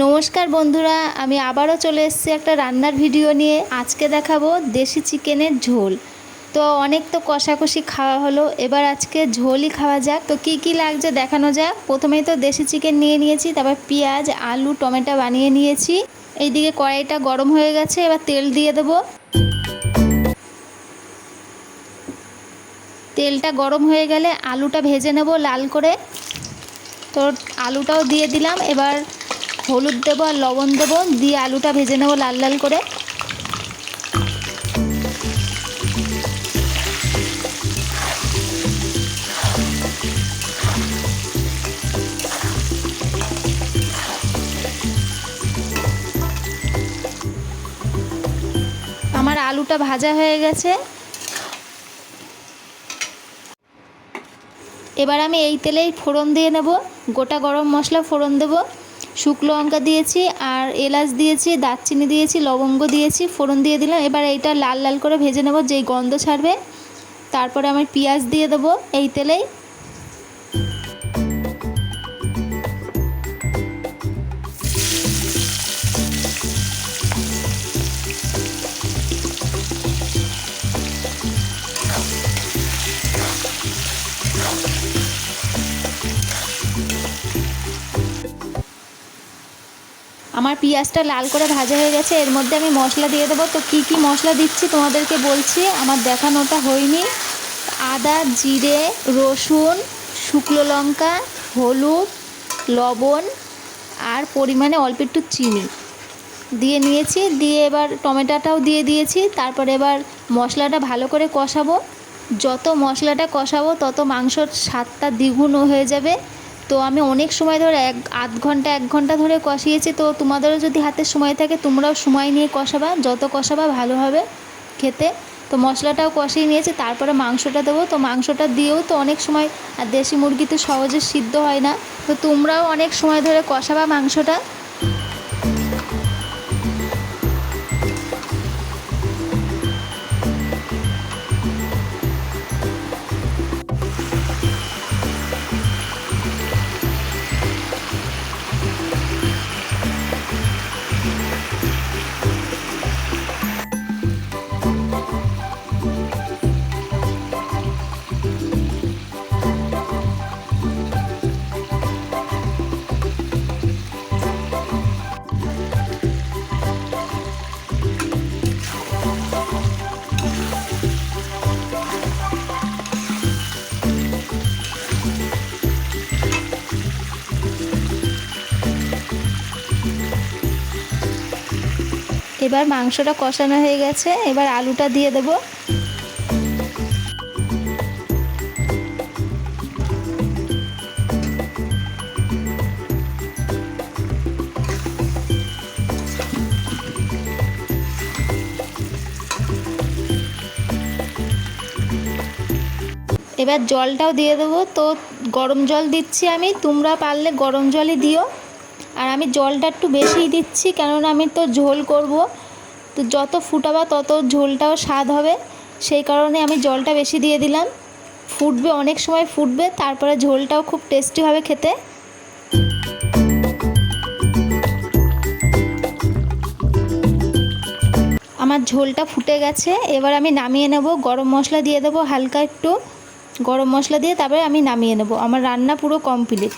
নমস্কার বন্ধুরা, আমি আবারও চলে এসেছি একটা রান্নার ভিডিও নিয়ে। আজকে দেখাবো দেশি চিকেনের ঝোল। তো অনেক তো কষাকষি খাওয়া হলো, এবার আজকে ঝোলই খাওয়া যাক। তো কি কি লাগছে দেখানো যাক। প্রথমেই তো দেশি চিকেন নিয়ে নিয়েছি, তারপর পেঁয়াজ, আলু, টমেটো বানিয়ে নিয়েছি। এইদিকে কড়াইটা গরম হয়ে গেছে, এবার তেল দিয়ে দেবো। তেলটা গরম হয়ে গেলে আলুটা ভেজে নেব লাল করে। তো আলুটাও দিয়ে দিলাম। এবার হলুদ দেবো আর লবণ দেবো, দিয়ে আলুটা ভেজে নেবো লাল লাল করে। আমার আলুটা ভাজা হয়ে গেছে। এবার আমি এই তেলেই ফোড়ন দিয়ে নেব। গোটা গরম মশলা ফোড়ন দেব, শুকনো লঙ্কা দিয়েছি আর এলাচ দিয়েছি, দারচিনি দিয়েছি, লবঙ্গ দিয়েছি, ফোড়ন দিয়ে দিলাম। এবার এইটা লাল লাল করে ভেজে নেব, যেই গন্ধ ছাড়বে। তারপরে আমি পেঁয়াজ দিয়ে দেবো এই তেলেই। আমার পেঁয়াজটা লাল করে ভাজা হয়ে গেছে। এর মধ্যে আমি মশলা দিয়ে দেবো। তো কি কি মশলা দিচ্ছি তোমাদেরকে বলছি, আমার দেখানোটা হয়নি। আদা, জিরে, রসুন, শুকনো লঙ্কা, হলুদ, লবণ আর পরিমাণে অল্প একটু চিনি দিয়ে নিয়েছি। দিয়ে এবার টমেটোটাও দিয়ে দিয়েছি। তারপর এবার মশলাটা ভালো করে কষাবো। যত মশলাটা কষাবো তত মাংসর স্বাদটা দ্বিগুণ হয়ে যাবে। তো আমি অনেক সময় ধরে আধ ঘন্টা 1 ঘন্টা ধরে কষিয়েছি। তো তোমাদেরও যদি হাতে সময় থাকে তোমরাও সময় নিয়ে কষাবা, যত কষাবা ভালো হবে খেতে। তো মশলাটাও কষিয়ে নিয়েছি, তারপরে মাংসটা দেবো। তো মাংসটা দিয়েও তো অনেক সময়, আর দেশি মুরগি তো সহজে সিদ্ধ হয় না। তো তোমরাও অনেক সময় ধরে কষাবা মাংসটা। এবার মাংসটা কষানো হয়ে গেছে, এবার আলুটা দিয়ে দেবো। এবার জলটাও দিয়ে দেবো। তো গরম জল দিচ্ছি আমি, তোমরা পারলে গরম জলই দিও। আর আমি জলটা একটু বেশিই দিচ্ছি, কেননা আমি তো ঝোল করব। তো যত ফুটাবা তত ঝোলটাও স্বাদ হবে, সেই কারণে আমি জলটা বেশি দিয়ে দিলাম। ফুটবে, অনেক সময় ফুটবে, তারপরে ঝোলটাও খুব টেস্টি হবে খেতে। আমার ঝোলটা ফুটে গেছে, এবার আমি নামিয়ে নেব। গরম মশলা দিয়ে দেবো, হালকা একটু গরম মশলা দিয়ে তারপরে আমি নামিয়ে নেব। আমার রান্না পুরো কমপ্লিট।